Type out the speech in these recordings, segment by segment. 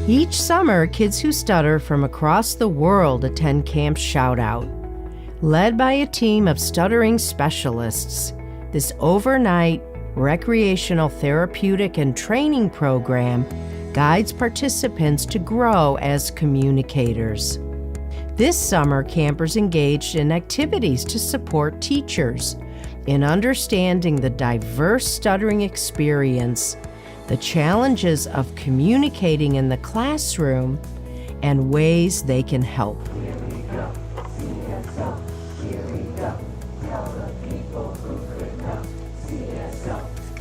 Each summer, kids who stutter from across the world attend Camp Shoutout. Led by a team of stuttering specialists, this overnight recreational therapeutic and training program guides participants to grow as communicators. This summer, campers engaged in activities to support teachers in understanding the diverse stuttering experience, the challenges of communicating in the classroom, and ways they can help. Here we go, CSO, here we go, tell the people who could know. CSO,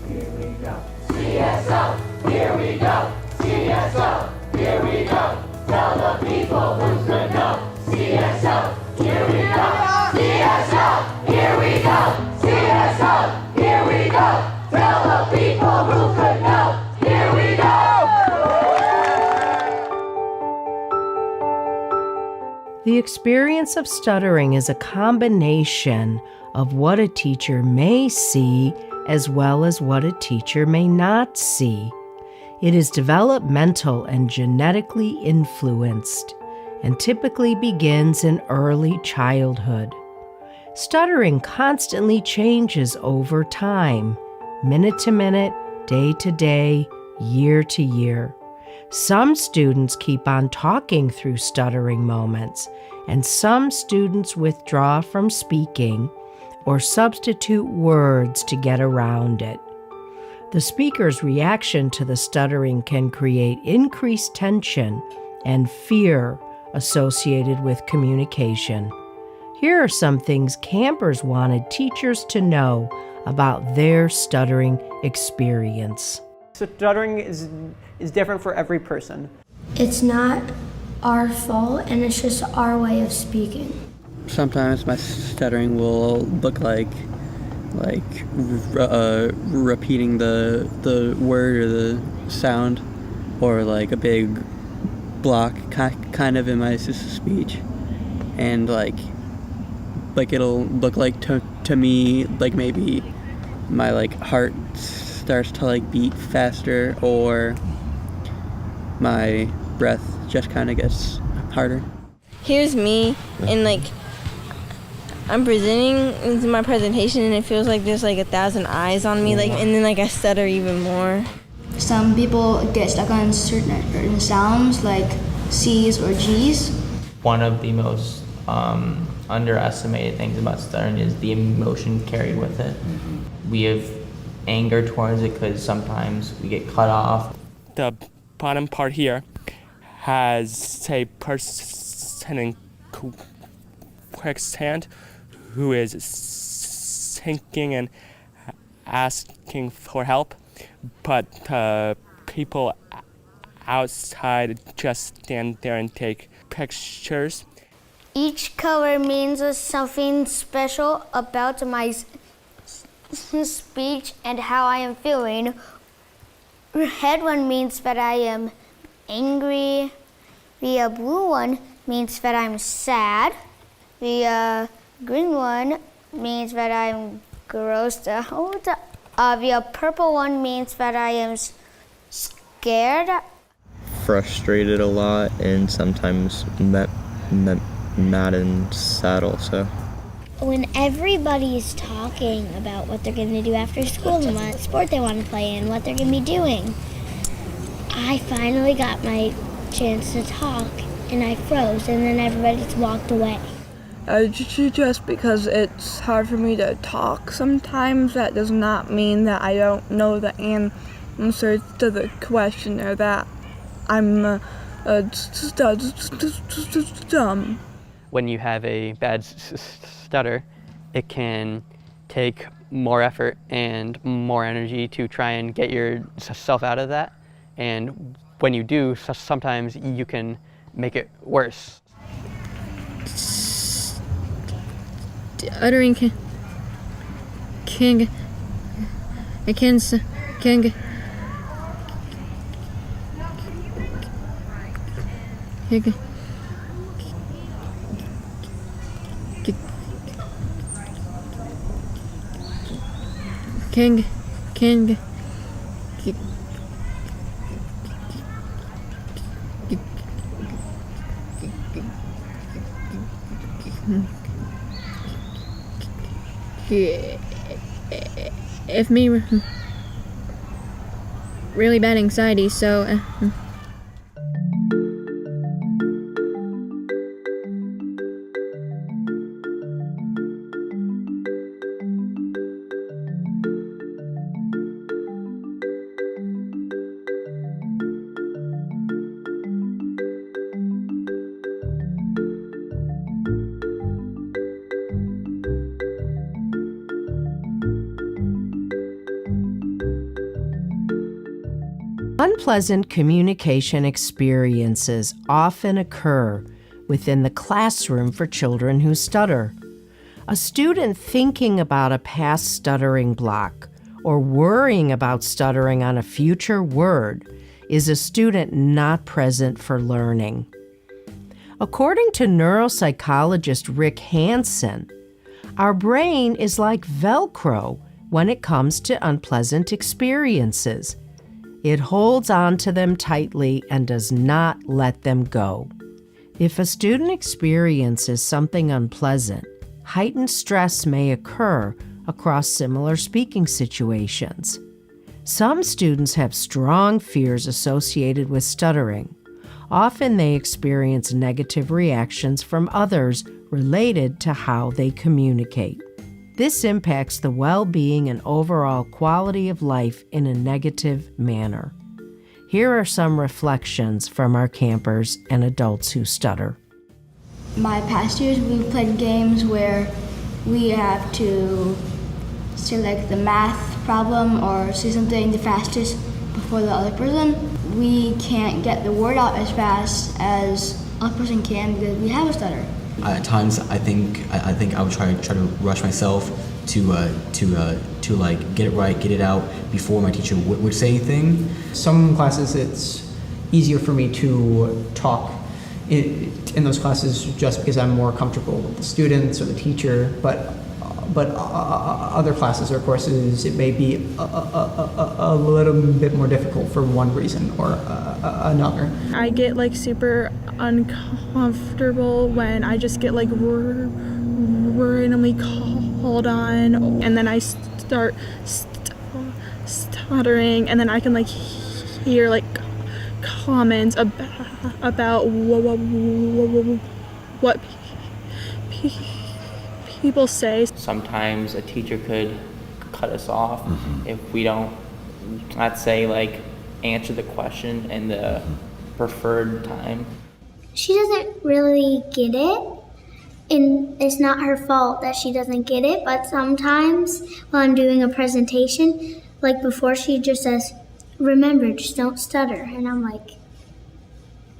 here we go, CSO, here we go, CSO, here we go, tell the people who could know. CSO, here we go, CSO, here we go, CSO, here we go, tell the people who could know. Here we go! The experience of stuttering is a combination of what a teacher may see as well as what a teacher may not see. It is developmental and genetically influenced, and typically begins in early childhood. Stuttering constantly changes over time, minute to minute, day to day, year to year. Some students keep on talking through stuttering moments, and some students withdraw from speaking or substitute words to get around it. The speaker's reaction to the stuttering can create increased tension and fear associated with communication. Here are some things campers wanted teachers to know about their stuttering experience. Stuttering is different for every person. It's not our fault, and it's just our way of speaking. Sometimes my stuttering will look like repeating the word or the sound, or like a big block kind of in my speech, and like it'll look like to me like maybe my like heart starts to like beat faster, or my breath just kind of gets harder. Here's me, and like I'm presenting into my presentation, and it feels like there's like 1,000 eyes on me, like, and then like I stutter even more. Some people get stuck on certain sounds like C's or G's. One of the most underestimated things about stuttering is the emotion carried with it. We have anger towards it because sometimes we get cut off. The bottom part here has a person in quicksand who is sinking and asking for help, but people outside just stand there and take pictures. Each color means something special about my speech and how I am feeling. Red one means that I am angry. The blue one means that I'm sad. The green one means that I'm grossed out. The purple one means that I am scared. Frustrated a lot, and sometimes mad and sad also. When everybody's talking about what they're going to do after school and what sport they want to play and what they're going to be doing, I finally got my chance to talk, and I froze, and then everybody just walked away. Just because it's hard for me to talk sometimes, that does not mean that I don't know the answer to the question, or that I'm dumb. When you have a bad stutter, it can take more effort and more energy to try and get yourself out of that. And when you do, sometimes you can make it worse. Stuttering can if me really bad anxiety, so Unpleasant communication experiences often occur within the classroom for children who stutter. A student thinking about a past stuttering block or worrying about stuttering on a future word is a student not present for learning. According to neuropsychologist Rick Hansen, our brain is like Velcro when it comes to unpleasant experiences. It holds on to them tightly and does not let them go. If a student experiences something unpleasant, heightened stress may occur across similar speaking situations. Some students have strong fears associated with stuttering. Often they experience negative reactions from others related to how they communicate. This impacts the well-being and overall quality of life in a negative manner. Here are some reflections from our campers and adults who stutter. My past years, we've played games where we have to say like the math problem or say something the fastest before the other person. We can't get the word out as fast as other person can because we have a stutter. At times, I think I would try to rush myself to like get it right, get it out before my teacher would say anything. Some classes it's easier for me to talk in those classes just because I'm more comfortable with the students or the teacher, but other classes or courses it may be a little bit more difficult for one reason or another. I get like super uncomfortable when I just get like randomly called on, and then I start stuttering, and then I can like hear like comments about what people say. Sometimes a teacher could cut us off if we don't, let's say, like answer the question in the preferred time. She doesn't really get it, and it's not her fault that she doesn't get it, but sometimes while I'm doing a presentation, like before, she just says, "Remember, just don't stutter." And I'm like,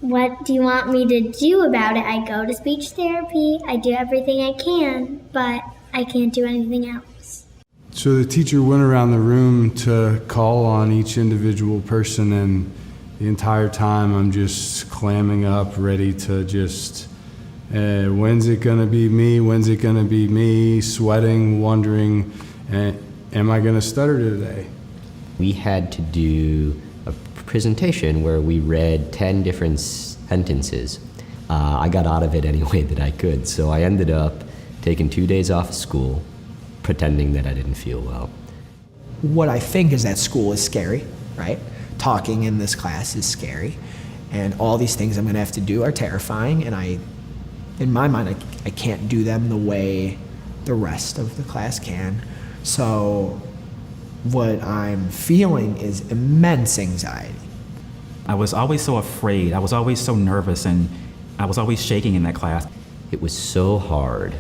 what do you want me to do about it? I go to speech therapy, I do everything I can, but I can't do anything else. So the teacher went around the room to call on each individual person, and the entire time I'm just clamming up, ready to just, when's it gonna be me? When's it gonna be me? Sweating, wondering, am I gonna stutter today? We had to do a presentation where we read 10 different sentences. I got out of it any way that I could, so I ended up taking 2 days off of school, pretending that I didn't feel well. What I think is that school is scary, right? Talking in this class is scary, and all these things I'm gonna have to do are terrifying, and in my mind, I can't do them the way the rest of the class can. So what I'm feeling is immense anxiety. I was always so afraid. I was always so nervous, and I was always shaking in that class. It was so hard,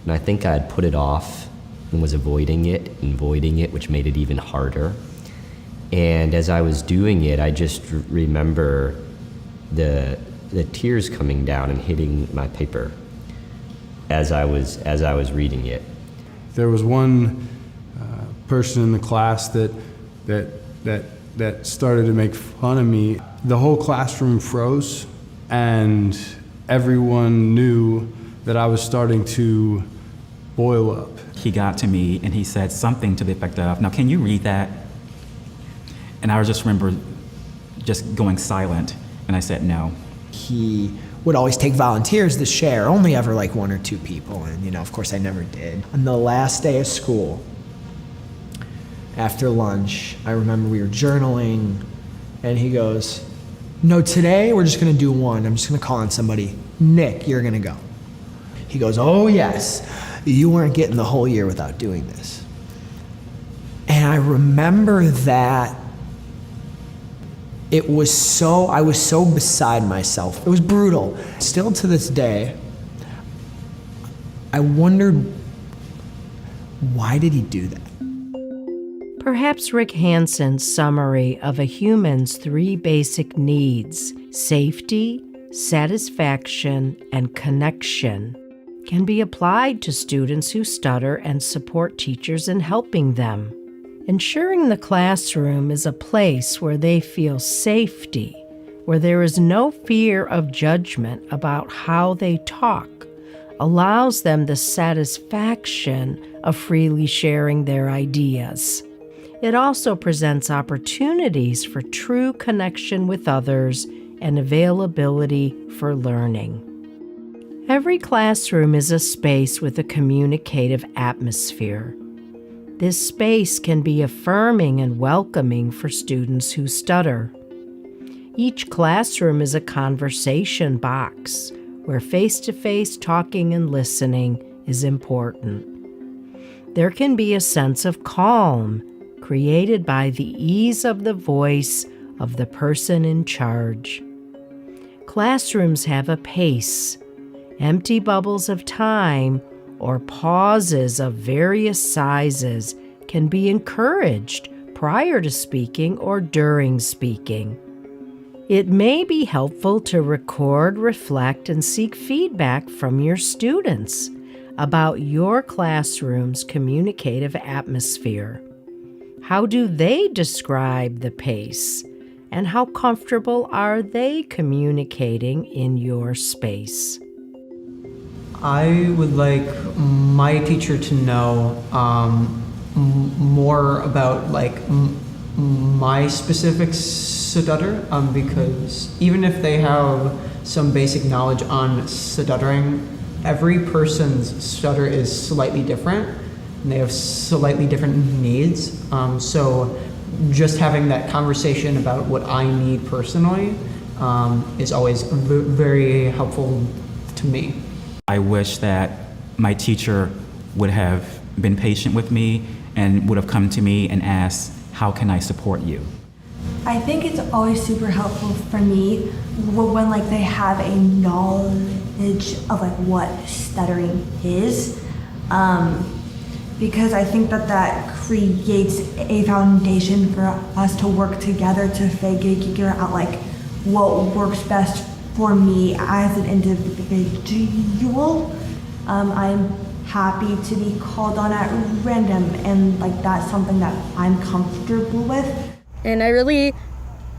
and I think I had put it off and was avoiding it, which made it even harder. And as I was doing it, I just remember the tears coming down and hitting my paper as I was reading it. There was one person in the class that started to make fun of me. The whole classroom froze, and everyone knew that I was starting to boil up. He got to me and he said something to the effect of, "Now can you read that?" And I just remember just going silent, and I said no. He would always take volunteers to share, only ever like 1 or 2 people. And, you know, of course I never did. On the last day of school, after lunch, I remember we were journaling, and he goes, no, today we're just gonna do one. I'm just gonna call on somebody. Nick, you're gonna go. He goes, oh yes, you weren't getting the whole year without doing this. And I remember that I was so beside myself. It was brutal. Still to this day, I wondered, why did he do that? Perhaps Rick Hansen's summary of a human's 3 basic needs, safety, satisfaction, and connection, can be applied to students who stutter and support teachers in helping them. Ensuring the classroom is a place where they feel safety, where there is no fear of judgment about how they talk, allows them the satisfaction of freely sharing their ideas. It also presents opportunities for true connection with others and availability for learning. Every classroom is a space with a communicative atmosphere. This space can be affirming and welcoming for students who stutter. Each classroom is a conversation box where face-to-face talking and listening is important. There can be a sense of calm created by the ease of the voice of the person in charge. Classrooms have a pace. Empty bubbles of time or pauses of various sizes can be encouraged prior to speaking or during speaking. It may be helpful to record, reflect, and seek feedback from your students about your classroom's communicative atmosphere. How do they describe the pace, and how comfortable are they communicating in your space? I would like my teacher to know more about my specific stutter, because even if they have some basic knowledge on stuttering, every person's stutter is slightly different, and they have slightly different needs. So just having that conversation about what I need personally is always very helpful to me. I wish that my teacher would have been patient with me and would have come to me and asked, how can I support you? I think it's always super helpful for me when they have a knowledge of what stuttering is, because I think that creates a foundation for us to work together to figure out what works best for me as an individual. I'm happy to be called on at random, and that's something that I'm comfortable with. And I really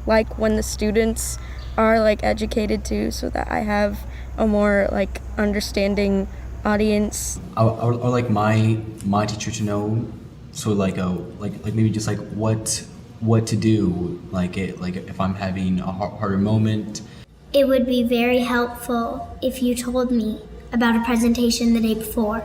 like when the students are educated too, so that I have a more understanding audience. I would like my teacher to know, so maybe just what to do, if I'm having a harder moment. It would be very helpful if you told me about a presentation the day before.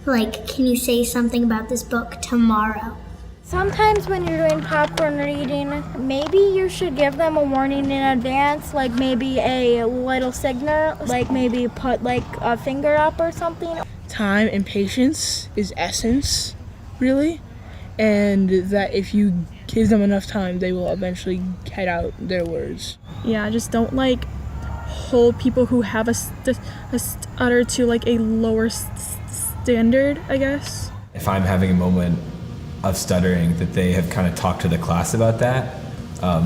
Can you say something about this book tomorrow? Sometimes when you're doing popcorn reading, maybe you should give them a warning in advance, maybe a little signal, maybe put a finger up or something. Time and patience is essence, really, and that if you give them enough time, they will eventually get out their words. Yeah, just don't hold people who have a stutter to a lower standard, I guess. If I'm having a moment of stuttering, that they have kind of talked to the class about that,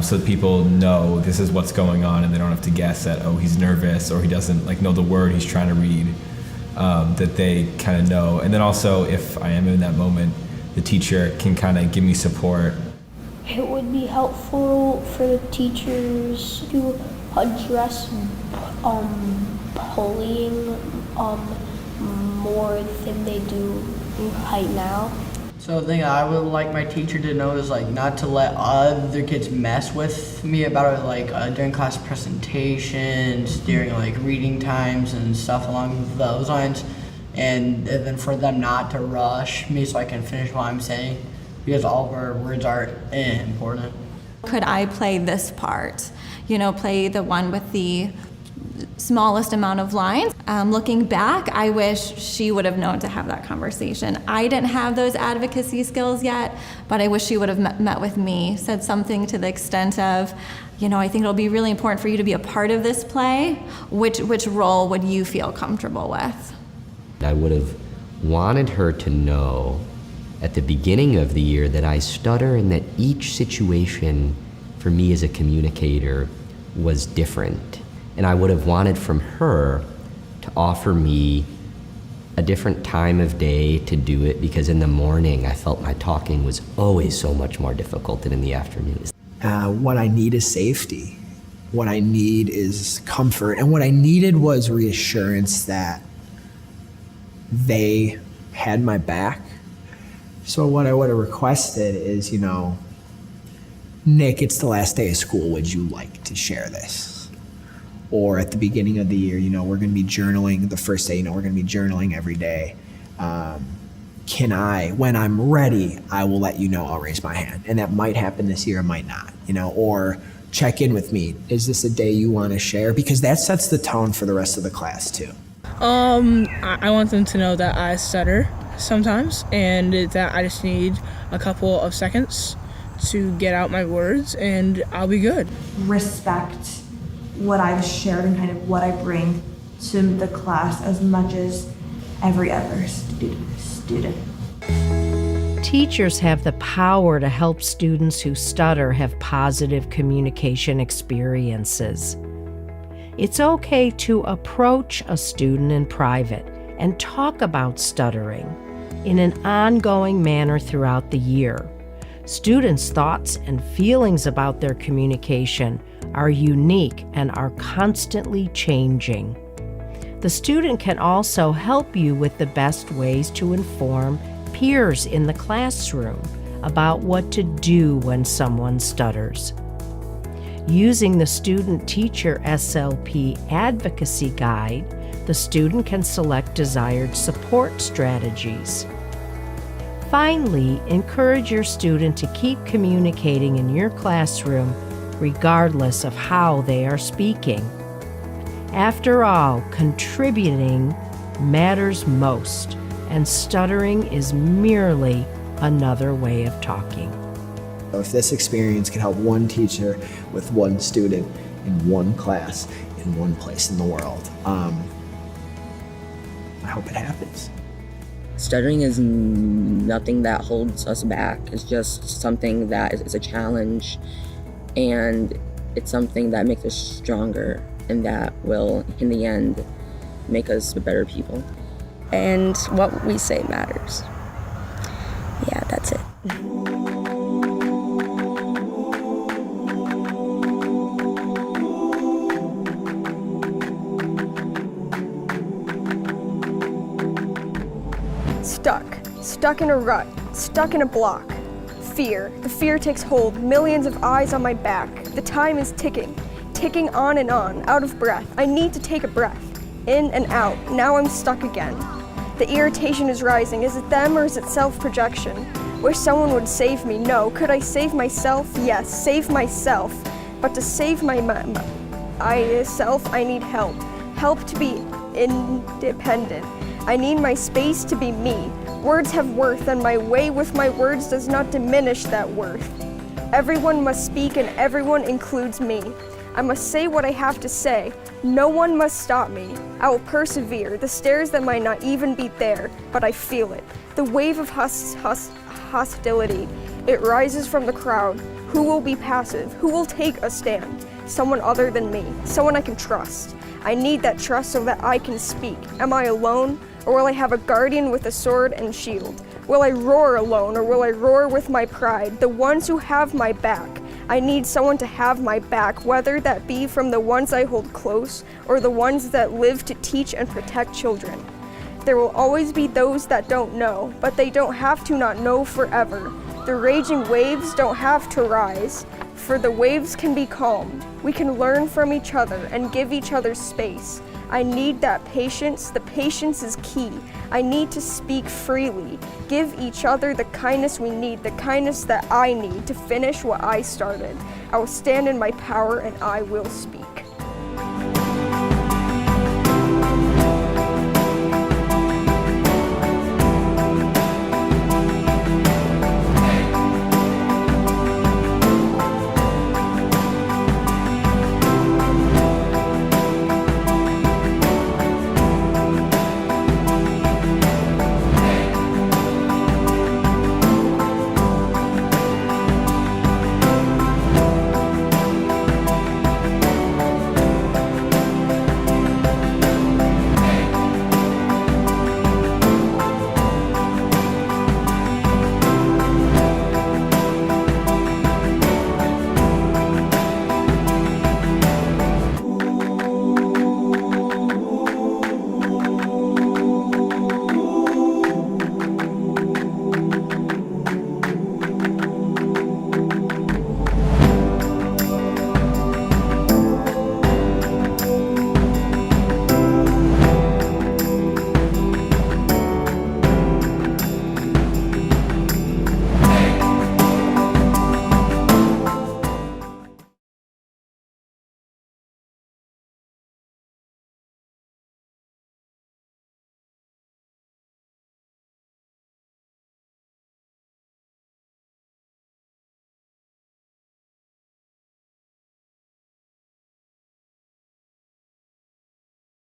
so that people know this is what's going on and they don't have to guess that, oh, he's nervous or he doesn't know the word he's trying to read, that they kind of know. And then also, if I am in that moment, the teacher can kind of give me support. It would be helpful for the teachers to address bullying more than they do right now. So the thing I would like my teacher to know is like not to let other kids mess with me about it, like during class presentations, during like reading times and stuff along those lines, and then for them not to rush me so I can finish what I'm saying, because all of our words are important. Could I play this part? You know, play the one with the smallest amount of lines. Looking back, I wish she would have known to have that conversation. I didn't have those advocacy skills yet, but I wish she would have met with me, said something to the extent of, you know, I think it'll be really important for you to be a part of this play. Which role would you feel comfortable with? I would have wanted her to know at the beginning of the year that I stutter and that each situation for me as a communicator was different. And I would have wanted from her to offer me a different time of day to do it, because in the morning I felt my talking was always so much more difficult than in the afternoons. What I need is safety. What I need is comfort. And what I needed was reassurance that they had my back. So what I would have requested is, you know, Nick, it's the last day of school. Would you like to share this? Or at the beginning of the year, you know, we're going to be journaling the first day, you know, we're going to be journaling every day. Can I, when I'm ready, I will let you know, I'll raise my hand. And that might happen this year, it might not, you know, or check in with me. Is this a day you want to share? Because that sets the tone for the rest of the class too. I want them to know that I stutter sometimes and that I just need a couple of seconds to get out my words and I'll be good. Respect what I've shared and kind of what I bring to the class as much as every other student. Teachers have the power to help students who stutter have positive communication experiences. It's okay to approach a student in private and talk about stuttering in an ongoing manner throughout the year. Students' thoughts and feelings about their communication are unique and are constantly changing. The student can also help you with the best ways to inform peers in the classroom about what to do when someone stutters. Using the Student-Teacher SLP Advocacy Guide, the student can select desired support strategies. Finally, encourage your student to keep communicating in your classroom regardless of how they are speaking. After all, contributing matters most, and stuttering is merely another way of talking. If this experience can help one teacher with one student in one class in one place in the world, I hope it happens. Stuttering is nothing that holds us back. It's just something that is a challenge, and it's something that makes us stronger and that will, in the end, make us better people. And what we say matters. Yeah, that's it. Stuck in a rut, stuck in a block. Fear. The fear takes hold, millions of eyes on my back. The time is ticking on and on, out of breath. I need to take a breath, in and out. Now I'm stuck again. The irritation is rising. Is it them or is it self-projection? Wish someone would save me. No. Could I save myself? Yes, save myself. But to save myself, I need help. Help to be independent. I need my space to be me. Words have worth, and my way with my words does not diminish that worth. Everyone must speak, and everyone includes me. I must say what I have to say. No one must stop me. I will persevere. The stairs that might not even be there, but I feel it. The wave of hostility. It rises from the crowd. Who will be passive? Who will take a stand? Someone other than me. Someone I can trust. I need that trust so that I can speak. Am I alone? Or will I have a guardian with a sword and shield? Will I roar alone, or will I roar with my pride? The ones who have my back. I need someone to have my back, whether that be from the ones I hold close, or the ones that live to teach and protect children. There will always be those that don't know, but they don't have to not know forever. The raging waves don't have to rise, for the waves can be calm. We can learn from each other and give each other space. I need that patience. The patience is key. I need to speak freely. Give each other the kindness we need, the kindness that I need to finish what I started. I will stand in my power and I will speak.